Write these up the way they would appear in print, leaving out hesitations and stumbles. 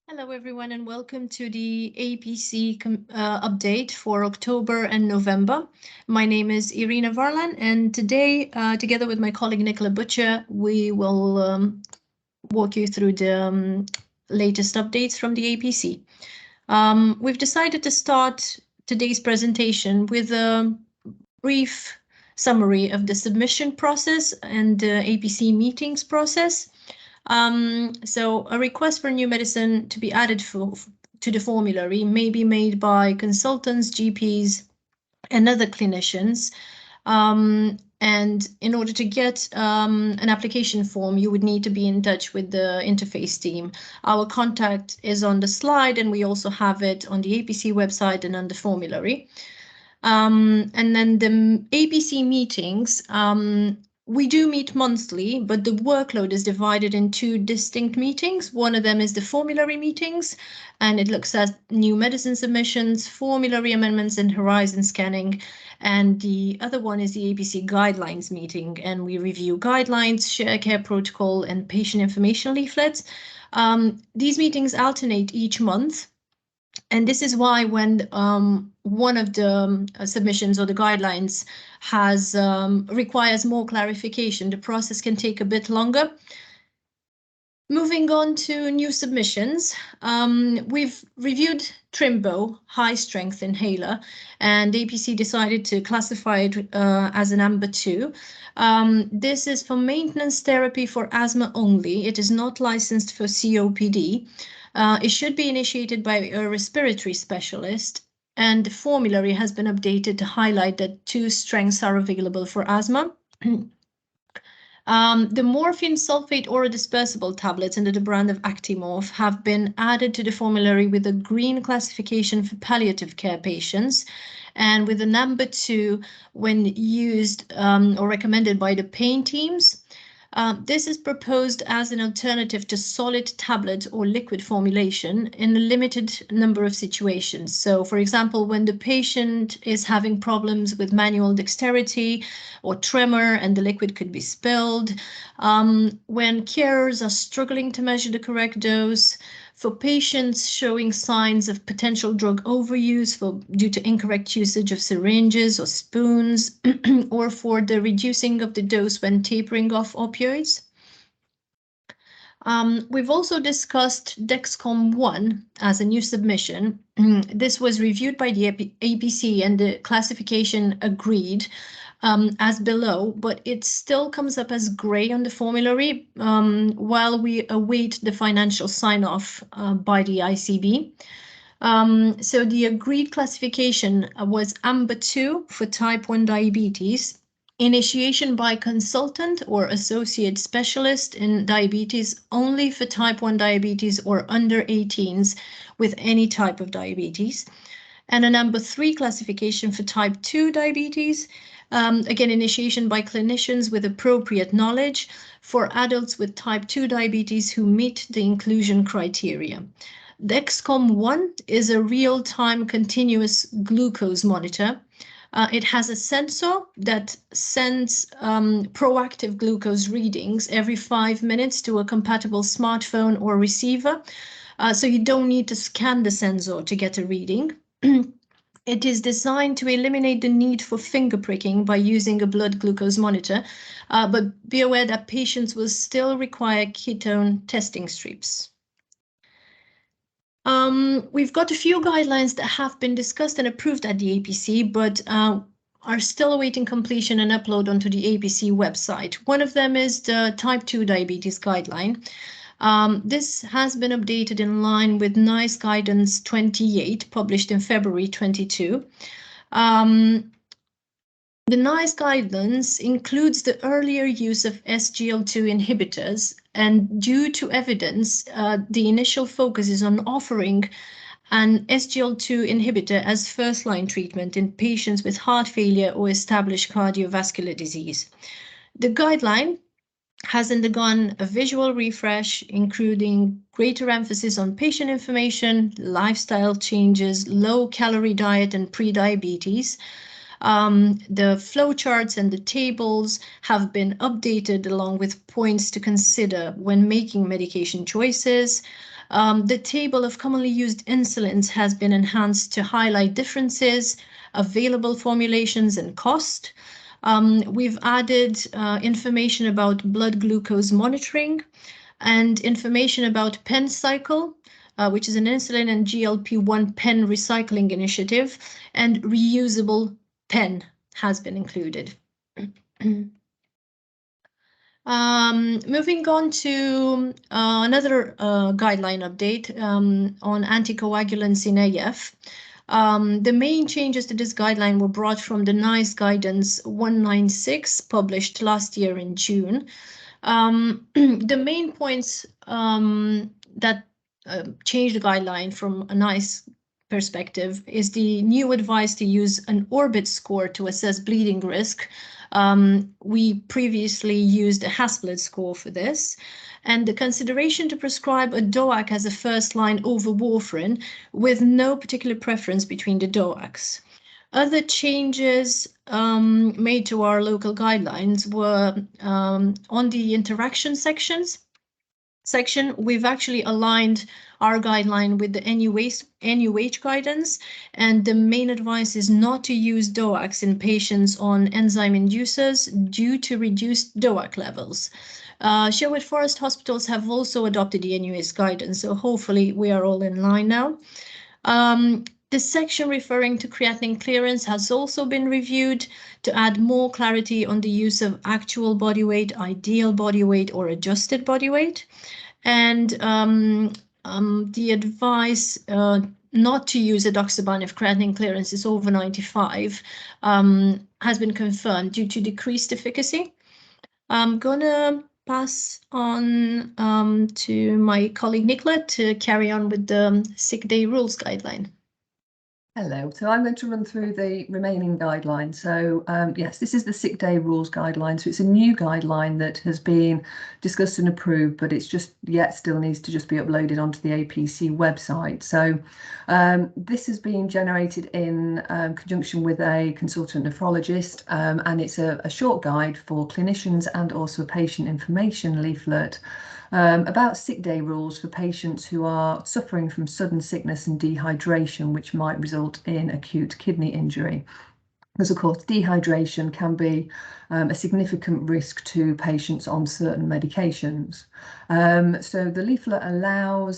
Hello, everyone, and welcome to the APC update for October and November. My name is Irina Varlan, and today, together with my colleague Nicola Butcher, we will walk you through the latest updates from the APC. We've decided to start today's presentation with a brief summary of the submission process and the APC meetings process. So a request for new medicine to be added to the formulary may be made by consultants, GPs, and other clinicians. And in order to get an application form, you would need to be in touch with the interface team. Our contact is on the slide, and we also have it on the APC website and on the formulary. And then the APC meetings, we do meet monthly, but the workload is divided in two distinct meetings. One of them is the formulary meetings, and it looks at new medicine submissions, formulary amendments, and horizon scanning. And the other one is the APC guidelines meeting, and we review guidelines, share care protocol, and patient information leaflets. These meetings alternate each month. And this is why when one of the submissions or the guidelines requires more clarification, the process can take a bit longer. Moving on to new submissions, we've reviewed Trimbo high strength inhaler, and APC decided to classify it as an AMBER 2. This is for maintenance therapy for asthma only. It is not licensed for COPD. It should be initiated by a respiratory specialist, and the formulary has been updated to highlight that 2 strengths are available for asthma. The morphine sulfate orodispersible tablets under the brand of Actimorph have been added to the formulary with a green classification for palliative care patients and with a number 2 when used or recommended by the pain teams. This is proposed as an alternative to solid tablet or liquid formulation in a limited number of situations. So, for example, when the patient is having problems with manual dexterity or tremor and the liquid could be spilled, when carers are struggling to measure the correct dose, for patients showing signs of potential drug overuse due to incorrect usage of syringes or spoons, or for the reducing of the dose when tapering off opioids. We've also discussed Dexcom 1 as a new submission. This was reviewed by the APC and the classification agreed as below, but it still comes up as gray on the formulary while we await the financial sign-off by the ICB. So the agreed classification was AMBER 2 for type 1 diabetes, initiation by consultant or associate specialist in diabetes only for type 1 diabetes or under 18s with any type of diabetes, and an AMBER 3 classification for type 2 diabetes, again, initiation by clinicians with appropriate knowledge for adults with type 2 diabetes who meet the inclusion criteria. Dexcom 1 is a real-time continuous glucose monitor. It has a sensor that sends proactive glucose readings every 5 minutes to a compatible smartphone or receiver. So you don't need to scan the sensor to get a reading. It is designed to eliminate the need for finger pricking by using a blood glucose monitor, but be aware that patients will still require ketone testing strips. We've got a few guidelines that have been discussed and approved at the APC, but are still awaiting completion and upload onto the APC website. One of them is the type 2 diabetes guideline. This has been updated in line with NICE Guidance 28, published in February 22. The NICE guidance includes the earlier use of SGLT2 inhibitors, and due to evidence, the initial focus is on offering an SGLT2 inhibitor as first-line treatment in patients with heart failure or established cardiovascular disease. The guideline has undergone a visual refresh, including greater emphasis on patient information, lifestyle changes, low-calorie diet, and pre-diabetes. The flowcharts and the tables have been updated along with points to consider when making medication choices. The table of commonly used insulins has been enhanced to highlight differences, available formulations, and cost. We've added information about blood glucose monitoring and information about pen cycle, which is an insulin and GLP-1 pen recycling initiative, and reusable pen has been included. Moving on to another guideline update on anticoagulants in AF. The main changes to this guideline were brought from the NICE Guidance 196 published last year in June. The main points that change the guideline from a NICE perspective is the new advice to use an orbit score to assess bleeding risk. We previously used a Haspelet score for this, and the consideration to prescribe a DOAC as a first line over warfarin with no particular preference between the DOACs. Other changes made to our local guidelines were on the interaction section, we've actually aligned our guideline with the NUH guidance, and the main advice is not to use DOACs in patients on enzyme inducers due to reduced DOAC levels. Sherwood Forest hospitals have also adopted the NUH guidance, so hopefully we are all in line now. The section referring to creatinine clearance has also been reviewed to add more clarity on the use of actual body weight, ideal body weight, or adjusted body weight. And the advice not to use edoxaban if creatinine clearance is over 95 has been confirmed due to decreased efficacy. I'm gonna pass on to my colleague Nicola to carry on with the sick day rules guideline. Hello, so I'm going to run through the remaining guidelines. So yes, this is the sick day rules guideline. So it's a new guideline that has been discussed and approved, but it's just yet still needs to just be uploaded onto the APC website. So this has been generated in conjunction with a consultant nephrologist, and it's a short guide for clinicians and also a patient information leaflet about sick day rules for patients who are suffering from sudden sickness and dehydration, which might result in acute kidney injury. Because of course, dehydration can be a significant risk to patients on certain medications. So the leaflet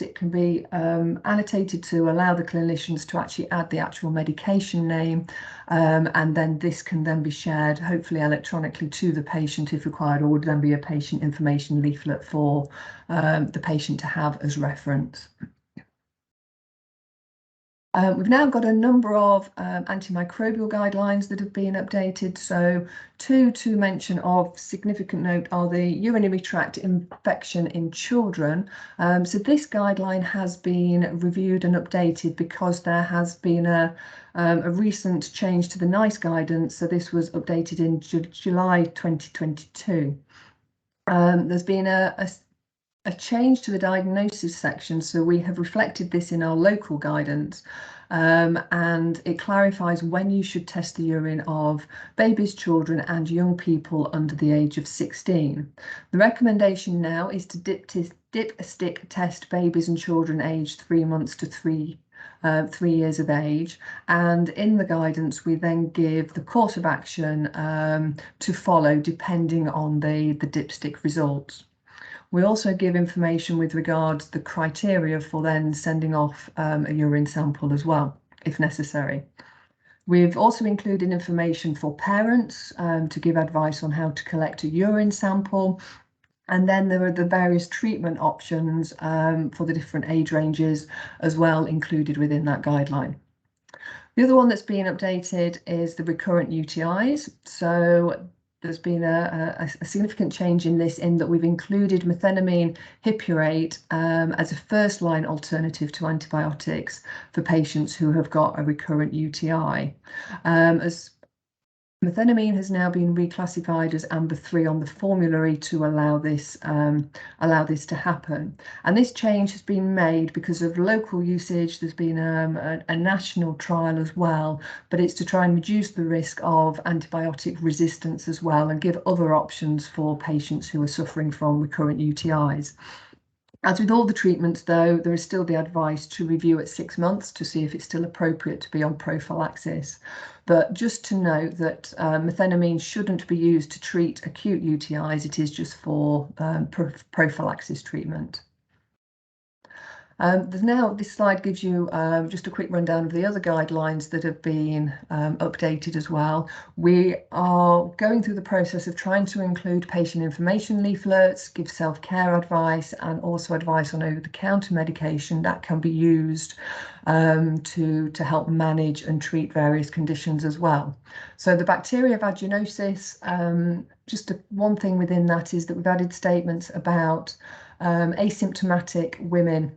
it can be annotated to allow the clinicians to actually add the actual medication name, and then this can then be shared, hopefully electronically, to the patient if required, or would then be a patient information leaflet for the patient to have as reference. We've now got a number of antimicrobial guidelines that have been updated. So two to mention of significant note are the urinary tract infection in children. So this guideline has been reviewed and updated because there has been a recent change to the NICE guidance. So this was updated in July 2022. There's been a change to the diagnosis section, so we have reflected this in our local guidance, and it clarifies when you should test the urine of babies, children and young people under the age of 16. The recommendation now is to dip a stick test babies and children aged 3 months to 3 years of age, and in the guidance we then give the course of action to follow depending on the dipstick results. We also give information with regards to the criteria for then sending off a urine sample as well, if necessary. We've also included information for parents to give advice on how to collect a urine sample. And then there are the various treatment options for the different age ranges as well included within that guideline. The other one that's been updated is the recurrent UTIs. So there's been a significant change in this, in that we've included methenamine hippurate as a first line alternative to antibiotics for patients who have got a recurrent UTI. As methenamine has now been reclassified as amber 3 on the formulary to allow this to happen. And this change has been made because of local usage. There's been a national trial as well, but it's to try and reduce the risk of antibiotic resistance as well and give other options for patients who are suffering from recurrent UTIs. As with all the treatments, though, there is still the advice to review at 6 months to see if it's still appropriate to be on prophylaxis. But just to note that methenamine shouldn't be used to treat acute UTIs, it is just for prophylaxis treatment. This slide gives you just a quick rundown of the other guidelines that have been updated as well. We are going through the process of trying to include patient information leaflets, give self-care advice, and also advice on over-the-counter medication that can be used to help manage and treat various conditions as well. So the bacteria vaginosis, one thing within that is that we've added statements about asymptomatic women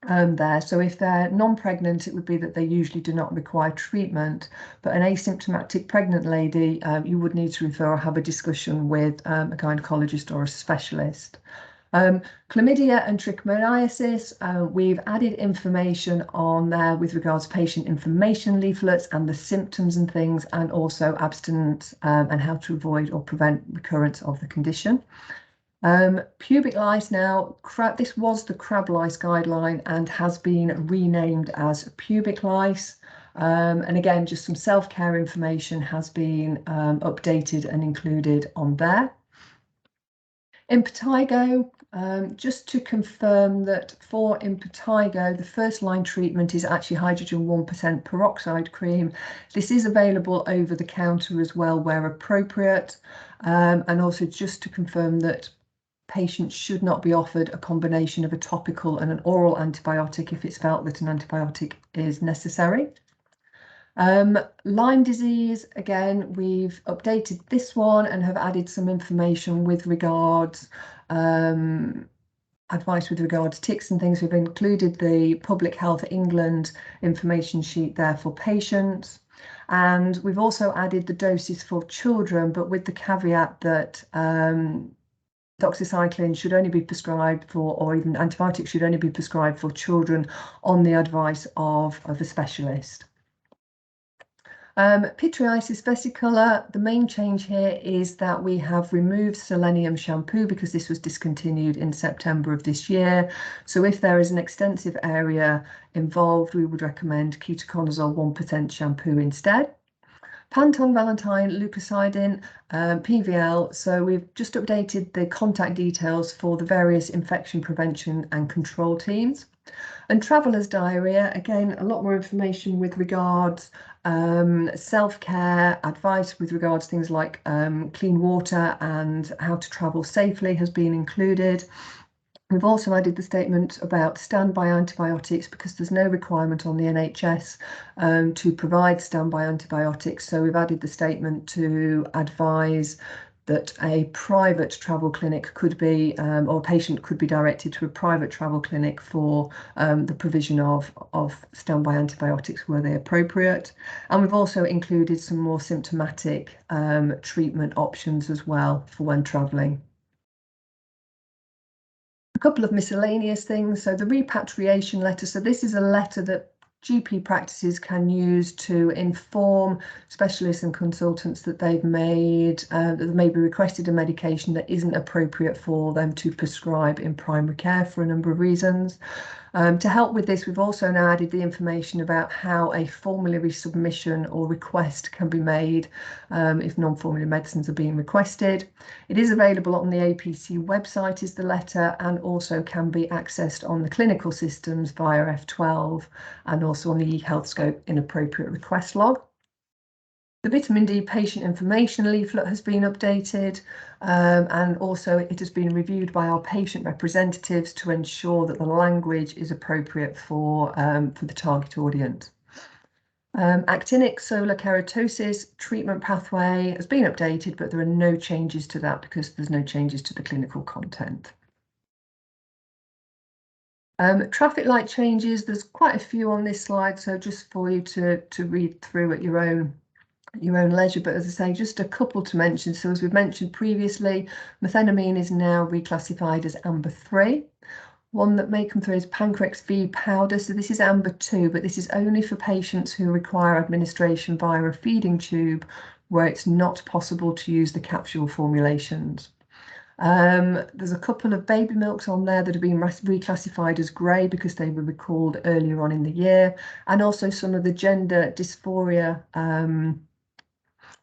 there. So if they're non-pregnant, it would be that they usually do not require treatment, but an asymptomatic pregnant lady, you would need to refer or have a discussion with a gynecologist or a specialist. Chlamydia and trichomoniasis, we've added information on there with regards to patient information leaflets and the symptoms and things, and also abstinence and how to avoid or prevent recurrence of the condition. Pubic lice now, this was the crab lice guideline and has been renamed as pubic lice. And again, just some self-care information has been updated and included on there. Impetigo, just to confirm that for impetigo, the first line treatment is actually hydrogen 1% peroxide cream. This is available over the counter as well where appropriate. And also just to confirm that patients should not be offered a combination of a topical and an oral antibiotic if it's felt that an antibiotic is necessary. Lyme disease, again, we've updated this one and have added some information with regards advice with regards to ticks and things. We've included the Public Health England information sheet there for patients. And we've also added the doses for children, but with the caveat that doxycycline should only be prescribed for, or even antibiotics should only be prescribed for children on the advice of a specialist. Pityriasis vesicular, the main change here is that we have removed selenium shampoo because this was discontinued in September of this year. So if there is an extensive area involved, we would recommend ketoconazole 1% shampoo instead. Panton Valentine leukocidin, PVL, so we've just updated the contact details for the various infection prevention and control teams. And traveller's diarrhea, again, a lot more information with regards self-care, advice with regards to things like clean water and how to travel safely has been included. We've also added the statement about standby antibiotics because there's no requirement on the NHS to provide standby antibiotics. So we've added the statement to advise that a private travel clinic could be, or a patient could be directed to a private travel clinic for the provision of standby antibiotics were they appropriate. And we've also included some more symptomatic treatment options as well for when travelling. A couple of miscellaneous things. So the repatriation letter. So this is a letter that GP practices can use to inform specialists and consultants that they've made, that they may be requested a medication that isn't appropriate for them to prescribe in primary care for a number of reasons. To help with this, we've also now added the information about how a formulary submission or request can be made if non-formulary medicines are being requested. It is available on the APC website, is the letter, and also can be accessed on the clinical systems via F12 and also on the eHealthScope inappropriate request log. The vitamin D patient information leaflet has been updated and also it has been reviewed by our patient representatives to ensure that the language is appropriate for the target audience. Actinic solar keratosis treatment pathway has been updated, but there are no changes to that because there's no changes to the clinical content. Traffic light changes, there's quite a few on this slide, so just for you to read through at your own leisure, but as I say, just a couple to mention. So as we've mentioned previously, methenamine is now reclassified as amber 3. One that may come through is Pancrex V powder. So this is amber 2, but this is only for patients who require administration via a feeding tube where it's not possible to use the capsule formulations. There's a couple of baby milks on there that have been reclassified as grey because they were recalled earlier on in the year, and also some of the gender dysphoria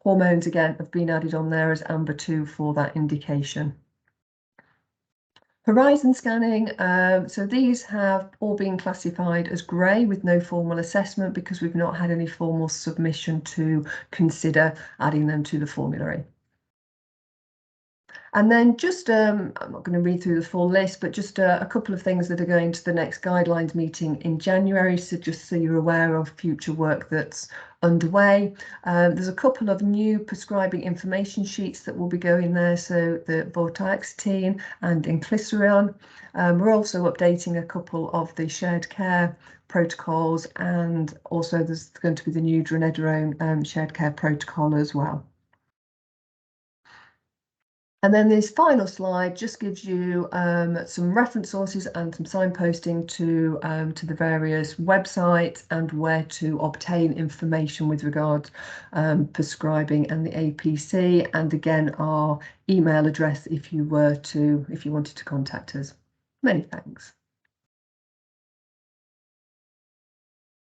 hormones again have been added on there as amber 2 for that indication. Horizon scanning, so these have all been classified as grey with no formal assessment because we've not had any formal submission to consider adding them to the formulary. And then just, I'm not going to read through the full list, but just a couple of things that are going to the next guidelines meeting in January. So just so you're aware of future work that's underway. There's a couple of new prescribing information sheets that will be going there. So the vortioxetine and inclisiran. We're also updating a couple of the shared care protocols, and also there's going to be the new dronedarone shared care protocol as well. And then this final slide just gives you some reference sources and some signposting to the various websites and where to obtain information with regard prescribing and the APC, and again our email address if you wanted to contact us. Many thanks.